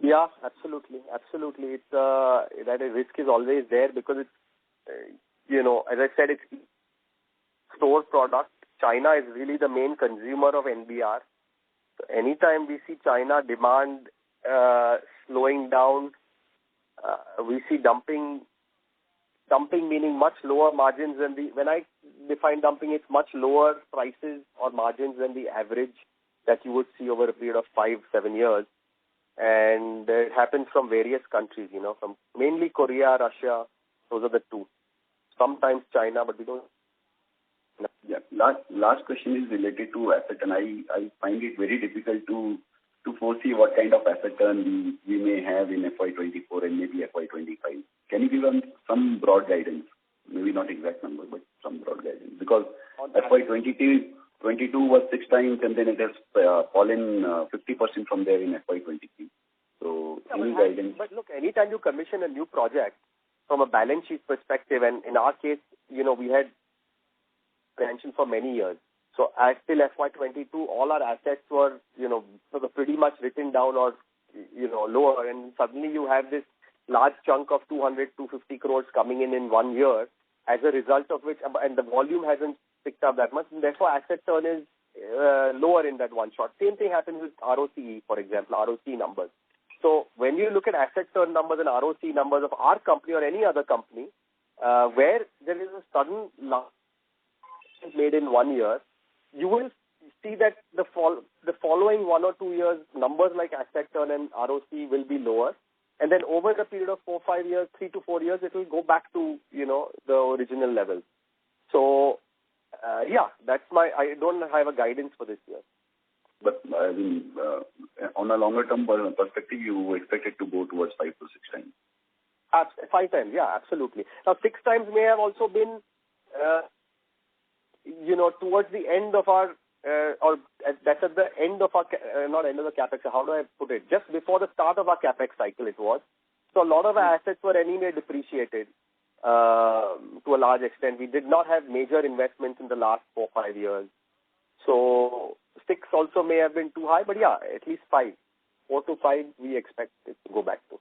Yeah, absolutely. It's that risk is always there because it's, as I said, it's store product. China is really the main consumer of NBR. So anytime we see China demand slowing down, we see dumping meaning much lower margins than when I define dumping, it's much lower prices or margins than the average that you would see over a period of 5-7 years. And it happens from various countries, from mainly Korea, Russia. Those are the two. Sometimes China, but we don't. Yeah. Last question is related to asset, and I find it very difficult to foresee what kind of asset turn we may have in FY24 and maybe FY25. Can you give us some broad guidance? Maybe not exact number, but some broad guidance. Because FY22 was 6 times, and then it has fallen 50% from there in FY23. So any guidance? But look, anytime you commission a new project from a balance sheet perspective, and in our case, we had pension for many years. So as till FY22, all our assets were, sort of pretty much written down or, lower, and suddenly you have this large chunk of 200-250 crores coming in 1 year, as a result of which, and the volume hasn't picked up that much, and therefore asset turn is lower in that one shot. Same thing happens with ROCE, for example, ROCE numbers. So when you look at asset turn numbers and ROCE numbers of our company or any other company, where there is a sudden loss made in 1 year, you will see that the following 1 or 2 years, numbers like asset turn and ROCE will be lower. And then over the period of 4-5 years, 3 to 4 years, it will go back to, the original level. So, that's I don't have a guidance for this year. But I mean, on a longer term perspective, you expect it to go towards 5 to 6 times. 5 times, yeah, absolutely. Now, 6 times may have also been, towards the end of our, that's at the end of our, not end of the capex. How do I put it? Just before the start of our capex cycle, it was. So a lot of our assets were anyway depreciated to a large extent. We did not have major investments in the last 4-5 years. So 6 also may have been too high, but yeah, at least 5. 4 to 5 we expect it to go back to.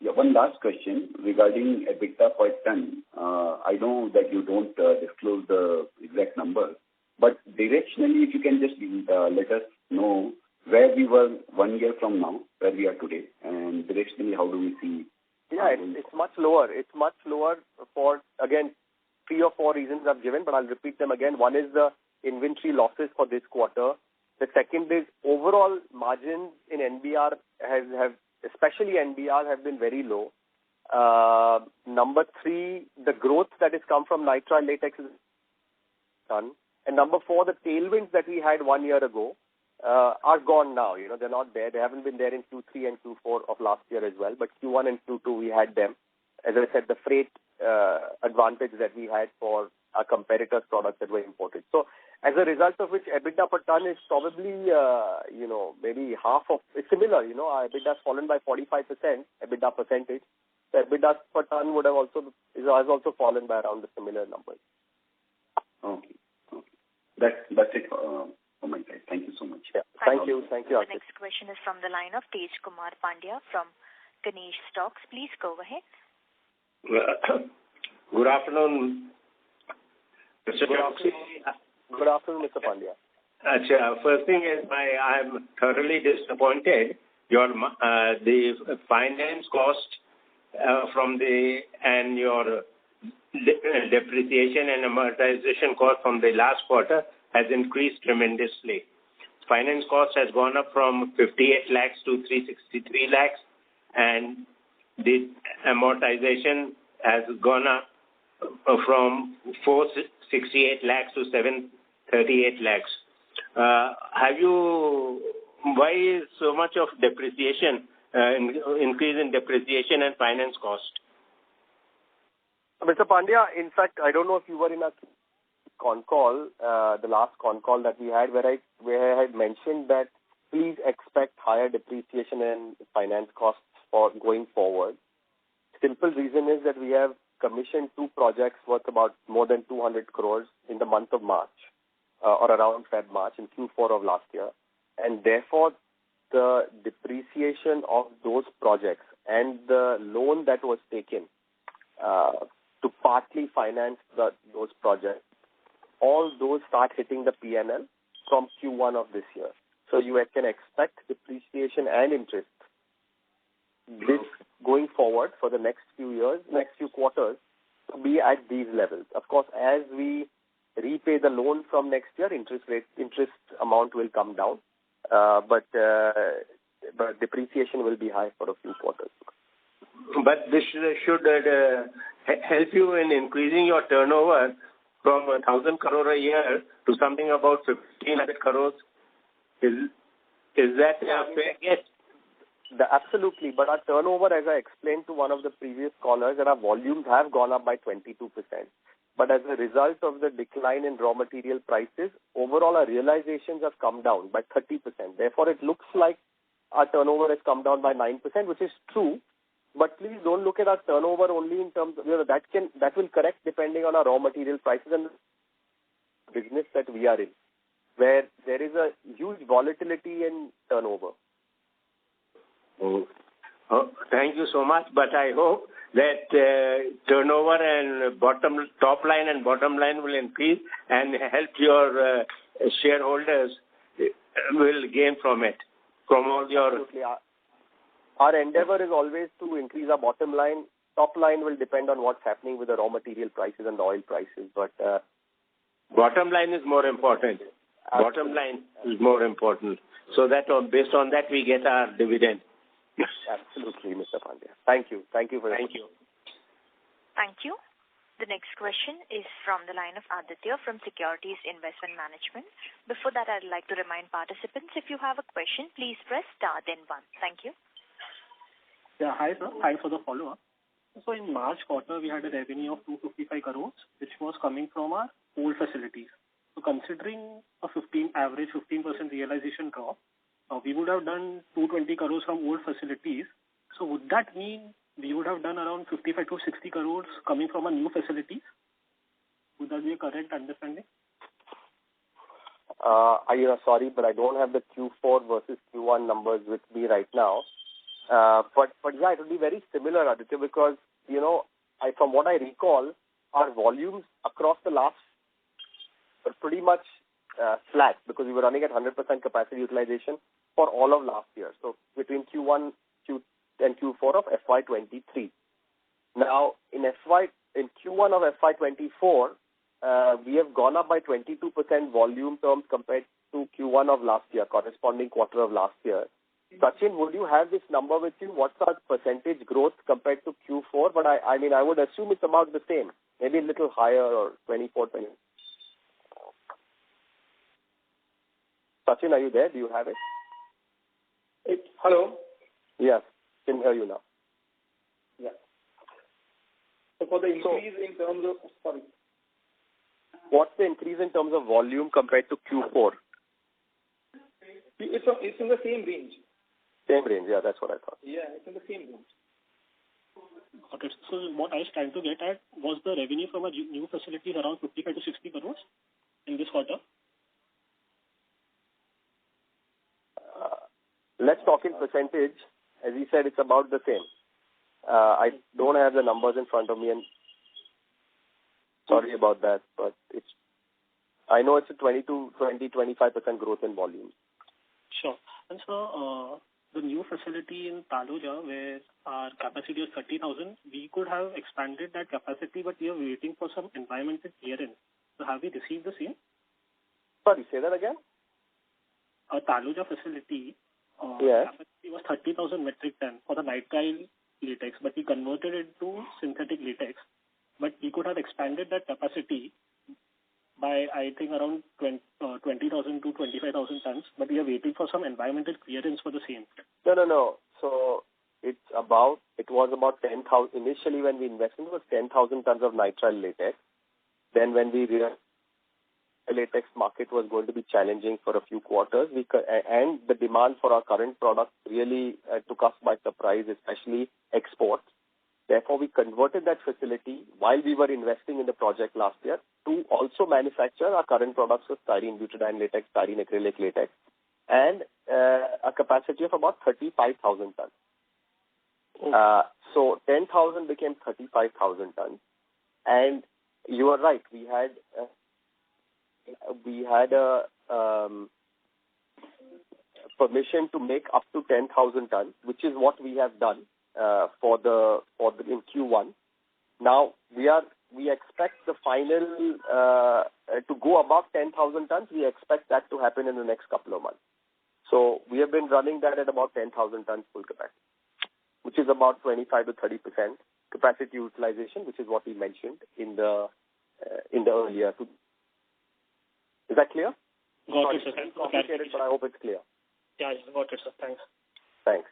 Yeah, one last question regarding EBITDA per ton. I know that you don't disclose the exact number, but directionally, if you can just let us know where we were 1 year from now, where we are today, and directionally, how do we see? Yeah, it's much lower. It's much lower for, again, 3 or 4 reasons I've given, but I'll repeat them again. One is the inventory losses for this quarter. The second is overall margins in NBR have especially NBR, have been very low. Number 3, the growth that has come from nitrile latex is done. And number 4, the tailwinds that we had 1 year ago are gone now. They're not there. They haven't been there in Q3 and Q4 of last year as well. But Q1 and Q2, we had them. As I said, the freight advantage that we had for our competitors' products that were imported. So as a result of which, EBITDA per ton is probably, maybe half of, it's similar, our EBITDA has fallen by 45%, EBITDA percentage. The EBITDA per ton has also fallen by around the similar numbers. Okay. That's it from my side. Thank you so much. Yeah. Thank you. The next question is from the line of Tej Kumar Pandya from Ganesh Stocks. Please go ahead. Good afternoon, Mr. Choksi. Good afternoon, Mr. Pandya. First thing is, I'm thoroughly disappointed. The finance cost and your depreciation and amortization cost from the last quarter has increased tremendously. Finance cost has gone up from 58 lakhs to 363 lakhs, and the amortization has gone up from 468 lakhs to 738 lakhs. Why is so much of depreciation, increase in depreciation and finance cost? Mr. Pandya, in fact, I don't know if you were in a concall, the last concall that we had, where I had mentioned that please expect higher depreciation and finance costs for going forward. Simple reason is that we have commissioned 2 projects worth about more than 200 crores in the month of March, or around March in Q4 of last year. And therefore, the depreciation of those projects and the loan that was taken to partly finance those projects, all those start hitting the P&L from Q1 of this year. So you can expect depreciation and interest this going forward for the next few years, next few quarters, to be at these levels. Of course, as we repay the loan from next year, interest amount will come down, but depreciation will be high for a few quarters. But this should help you in increasing your turnover from 1,000 crore a year to something about 1,500 crores. Is that fair guess? Absolutely, but our turnover, as I explained to one of the previous callers, that our volumes have gone up by 22%. But as a result of the decline in raw material prices, overall our realizations have come down by 30%. Therefore, it looks like our turnover has come down by 9%, which is true. But please don't look at our turnover only in terms of, that will correct depending on our raw material prices and the business that we are in, where there is a huge volatility in turnover. Oh, thank you so much. But I hope that turnover and top line and bottom line will increase and help your shareholders will gain from it, from all your... Absolutely. Our endeavor is always to increase our bottom line. Top line will depend on what's happening with the raw material prices and the oil prices. But bottom line is more important. Absolutely. Bottom line is more important. So that based on that we get our dividend. Absolutely, Mr. Pandya. Thank you. Thank you for that. Thank you. Thank you. The next question is from the line of Aditya from Securities Investment Management. Before that, I'd like to remind participants, if you have a question, please press star then 1. Thank you. Yeah, hi sir. Hi for the follow-up. So in March quarter, we had a revenue of 255 crores, which was coming from our old facilities. So considering a average 15% realization drop, we would have done 220 crores from old facilities. So would that mean we would have done around 55 to 60 crores coming from our new facilities? Would that be a correct understanding? Sorry, but I don't have the Q4 versus Q1 numbers with me right now. But yeah, it will be very similar, Aditya, because, from what I recall, our volumes across the last were pretty much flat because we were running at 100% capacity utilization for all of last year. So between Q1 and Q4 of FY23. Now, in Q1 of FY24, we have gone up by 22% volume terms compared to Q1 of last year, corresponding quarter of last year. Sachin, would you have this number with you? What's our percentage growth compared to Q4? But I would assume it's about the same, maybe a little higher or 24, 20. Sachin, are you there? Do you have it? Hello? Yes, can hear you now. Yeah. So for the increase in terms of... Sorry. What's the increase in terms of volume compared to Q4? It's in the same range. Same range, yeah, that's what I thought. Yeah, it's in the same range. Okay, so what I was trying to get at was the revenue from a new facilities around 55 to 60 crores in this quarter. Let's talk in percentage. As he said, it's about the same. I don't have the numbers in front of me, and sorry about that, but I know it's a 25% growth in volume. Sure. And so the new facility in Taloja, where our capacity is 30,000, we could have expanded that capacity, but we are waiting for some environmental clearance. So have we received the same? Sorry, say that again? Our Taloja facility, yes. capacity was 30,000 metric ton for the nitrile latex, but we converted it to synthetic latex. But we could have expanded that capacity by, I think, around 20,000 to 25,000 tons, but we are waiting for some environmental clearance for the same. No. So it was about 10,000. Initially, when we invested, it was 10,000 tons of nitrile latex. Then when we latex market was going to be challenging for a few quarters, and the demand for our current product really took us by surprise, especially exports. Therefore, we converted that facility while we were investing in the project last year to also manufacture our current products of styrene butadiene latex, styrene acrylic latex, and a capacity of about 35,000 tons. So 10,000 became 35,000 tons. And you are right, we had a permission to make up to 10,000 tons, which is what we have done in Q1. Now we expect the final to go above 10,000 tons. We expect that to happen in the next couple of months. So we have been running that at about 10,000 tons full capacity, which is about 25 to 30% capacity utilization, which is what we mentioned in the earlier. Is that clear? Got it, sir. It's complicated, but I hope it's clear. Yeah, got it, sir. Thanks. Thanks.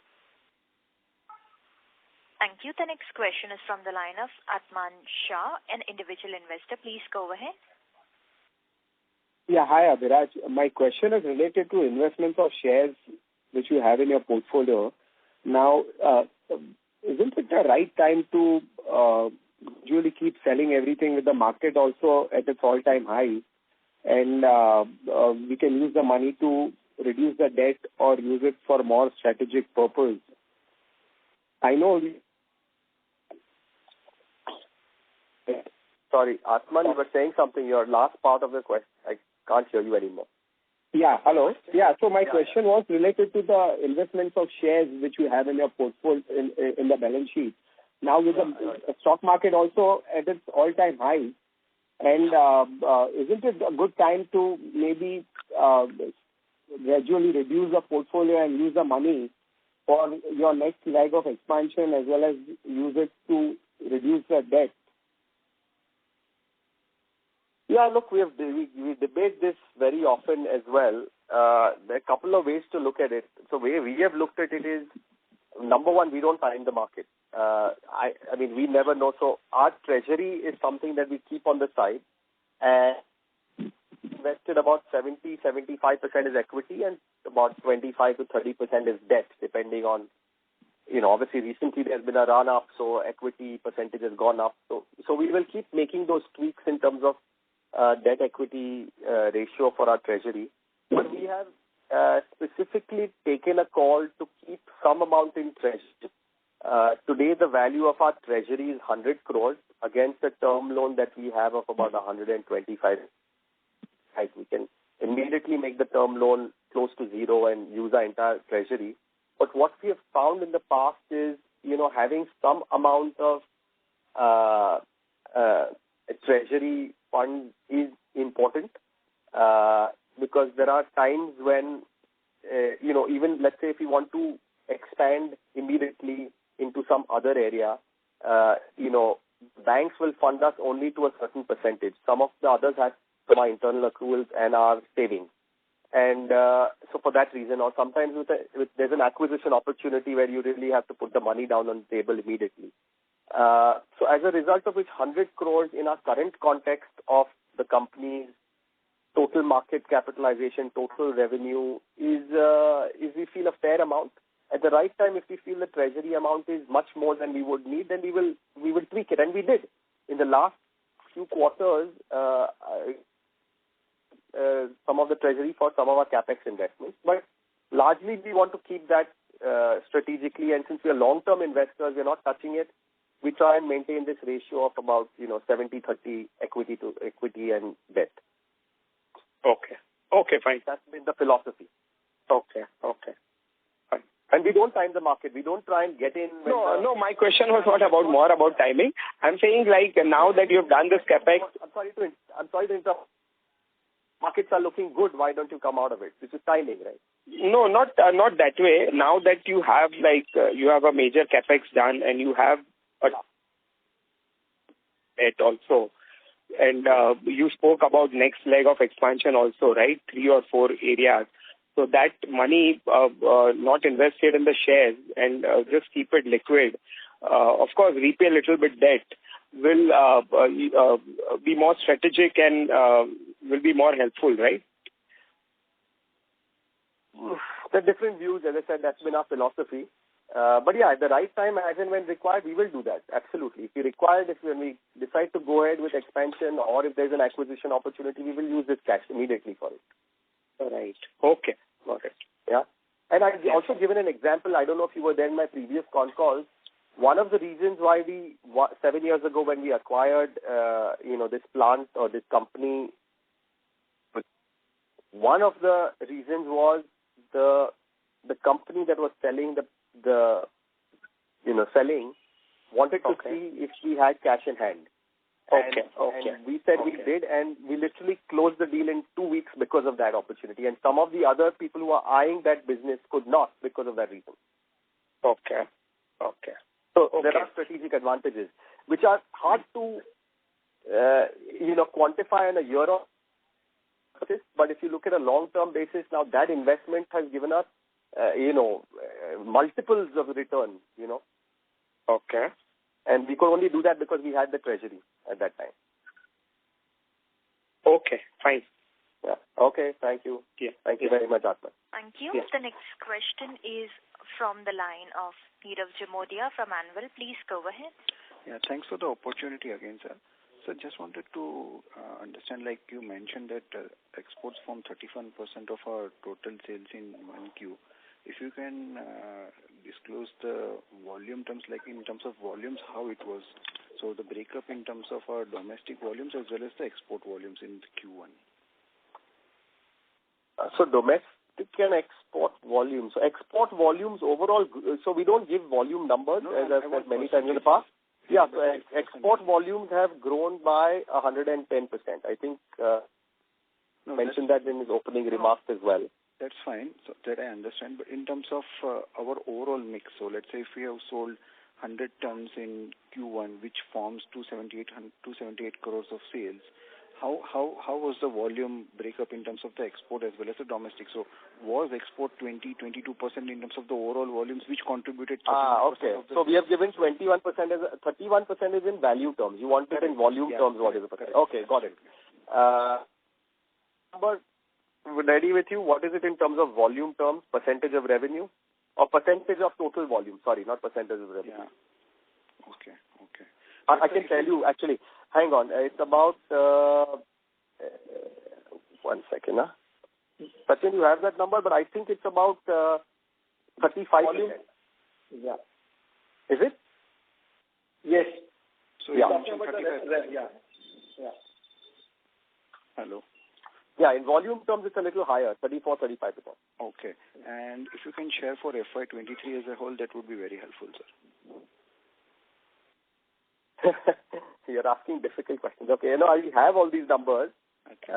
Thank you. The next question is from the line of Atman Shah, an individual investor. Please go ahead. Yeah, hi Abhiraj. My question is related to investments of shares which you have in your portfolio. Now, isn't it the right time to usually keep selling everything with the market also at its all-time high, and we can use the money to reduce the debt or use it for more strategic purpose? I know. Sorry, Atman, you were saying something. Your last part of the question, I can't hear you anymore. Yeah, hello. Yeah, so my question was related to the investments of shares which you have in your portfolio in the balance sheet. Now with the stock market also at its all-time high, and isn't it a good time to maybe gradually reduce the portfolio and use the money for your next leg of expansion, as well as use it to reduce the debt? Yeah, look, we debate this very often as well. There are a couple of ways to look at it. So the way we have looked at it is, number one, we don't time the market. I mean, we never know. So our treasury is something that we keep on the side, and invested about 70-75% is equity, and about 25 to 30% is debt, depending on, obviously recently there's been a run up, so equity percentage has gone up. So we will keep making those tweaks in terms of debt equity ratio for our treasury. But we have specifically taken a call to keep some amount in treasury. Today, the value of our treasury is 100 crores against a term loan that we have of about 125. We can immediately make the term loan close to zero and use our entire treasury. But what we have found in the past is, having some amount of treasury fund is important, because there are times when, even let's say if you want to expand immediately into some other area, banks will fund us only to a certain percentage. Some of the others have some internal accruals and our savings. And so for that reason, or sometimes there's an acquisition opportunity where you really have to put the money down on the table immediately. So as a result of which 100 crores in our current context of the company's total market capitalization, total revenue is we feel a fair amount. At the right time, if we feel the treasury amount is much more than we would need, then we will tweak it, and we did. In the last few quarters, some of the treasury for some of our capex investments, but largely we want to keep that strategically, and since we are long-term investors, we're not touching it. We try and maintain this ratio of about 70-30 equity to equity and debt. Okay, fine. That's been the philosophy. Okay. Fine. And we don't time the market. We don't try and get in. No. My question was not more about timing. I'm saying now that you've done this capex. I'm sorry to interrupt. Markets are looking good. Why don't you come out of it? This is timing, right? No, not that way. Now that you have you have a major capex done, and you have a debt also, and you spoke about next leg of expansion also, right? 3 or 4 areas. So that money not invested in the shares and just keep it liquid. Of course, repay a little bit debt will be more strategic and will be more helpful, right? The different views, as I said, that's been our philosophy. But yeah, at the right time, as and when required, we will do that. Absolutely. If we require, when we decide to go ahead with expansion or if there's an acquisition opportunity, we will use this cash immediately for it. Right. Okay. Got it. Yeah. And I've also given an example. I don't know if you were there in my previous con calls. One of the reasons why 7 years ago when we acquired, this plant or this company, one of the reasons was the company that was selling selling wanted to see if we had cash in hand. And we said we did, and we literally closed the deal in 2 weeks because of that opportunity. And some of the other people who are eyeing that business could not because of that reason. Okay. So there are strategic advantages, which are hard to, quantify in a year or so. But if you look at a long-term basis, now that investment has given us, multiples of return, Okay. And we could only do that because we had the treasury at that time. Okay, fine. Yeah. Okay, thank you. Yeah. Thank you very much, Atman. Thank you. Yeah. The next question is from the line of Nirav Jamodia from Anvil. Please go ahead. Yeah, thanks for the opportunity again, sir. So just wanted to understand, like you mentioned that exports form 31% of our total sales in 1Q. If you can disclose the volume terms, like in terms of volumes, how it was. So the breakup in terms of our domestic volumes as well as the export volumes in Q1. So domestic and export volumes. So export volumes overall, so we don't give volume numbers, as I've said many times in the past. Yeah, so export volumes have grown by 110%. I think mentioned that in his opening remarks as well. That's fine. So that I understand. But in terms of our overall mix, so let's say if we have sold 100 tons in Q1, which forms 278 crores of sales, how was the volume breakup in terms of the export as well as the domestic? So was export 22% in terms of the overall volumes, which contributed to okay. Of the so we have given 21% 31% is in value terms. You want it in volume terms, what is the percent? Okay, got it. Number ready with you. What is it in terms of volume terms, percentage of revenue? Or percentage of total volume? Sorry, not percentage of revenue. Yeah. Okay. I can tell you, actually. Hang on. It's about... 1 second. Sachin, you have that number, but I think it's about 35%. Volume? Yeah. Is it? Yes. So yeah. Yeah. Hello. Yeah, in volume terms, it's a little higher, 34-35%. Okay. And if you can share for FY23 as a whole, that would be very helpful, sir. You're asking difficult questions. Okay, I have all these numbers. Okay.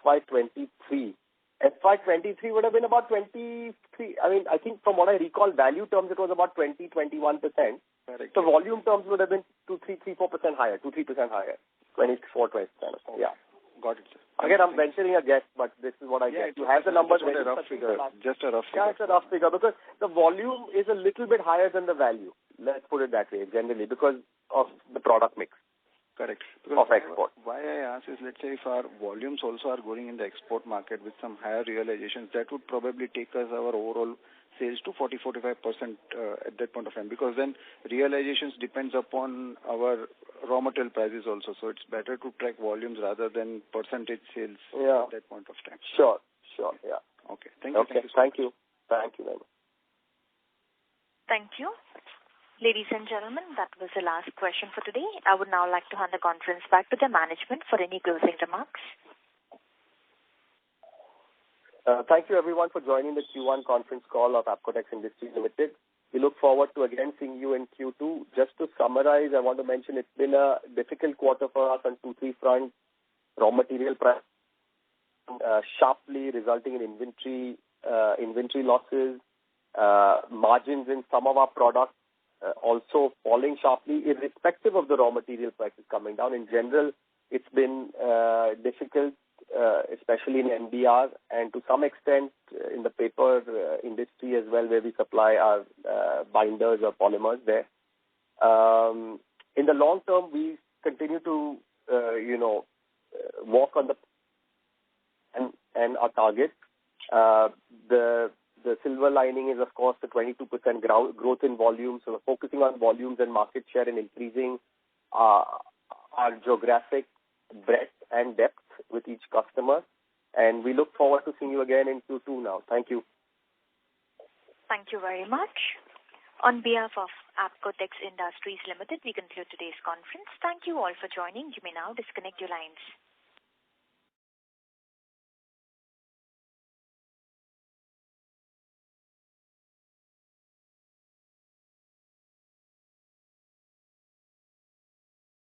FY23. FY23 would have been about 23. I mean, I think from what I recall, value terms, it was about 20-21%. Correct. So volume terms would have been 2-3% higher, 2-3% higher, 24-20%. Yeah. Got it, sir. Again, I'm venturing a guess, but this is what I get. You have the numbers. Just a rough figure. Yeah, it's a rough figure because the volume is a little bit higher than the value. Let's put it that way, generally, because of the product mix. Correct. Of export. Why I ask is, let's say if our volumes also are going in the export market with some higher realizations, that would probably take us our overall sales to 40-45% at that point of time, because then realizations depends upon our raw material prices also. So it's better to track volumes rather than percentage sales at that point of time. Sure. Yeah. Okay. Thank you. Okay. Thank you very much. Thank you. Ladies and gentlemen, that was the last question for today. I would now like to hand the conference back to the management for any closing remarks. Thank you, everyone, for joining the Q1 conference call of Apcotex Industries Limited. We look forward to again seeing you in Q2. Just to summarize, I want to mention it's been a difficult quarter for us on 2-3 fronts. Raw material price sharply resulting in inventory losses, margins in some of our products also falling sharply, irrespective of the raw material prices coming down. In general, it's been difficult, especially in NBR and to some extent in the paper industry as well, where we supply our binders or polymers there. In the long term, we continue to, walk on the and our target. The silver lining is, of course, the 22% growth in volume. So we're focusing on volumes and market share and increasing our geographic breadth and depth with each customer. And we look forward to seeing you again in Q2 now. Thank you. Thank you very much. On behalf of Apcotex Industries Limited, we conclude today's conference. Thank you all for joining. You may now disconnect your lines.